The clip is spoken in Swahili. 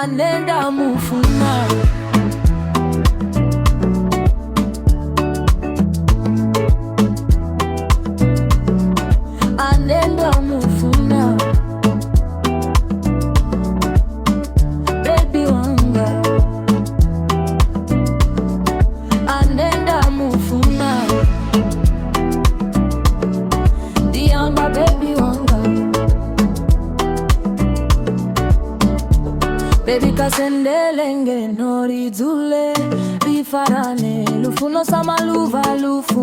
anenda mufuna. Anenda mufuna baby wanga, anenda mufuna Diamba baby wanga. Baby kasendelenge nori zule bifarane lufuno sama luva lufu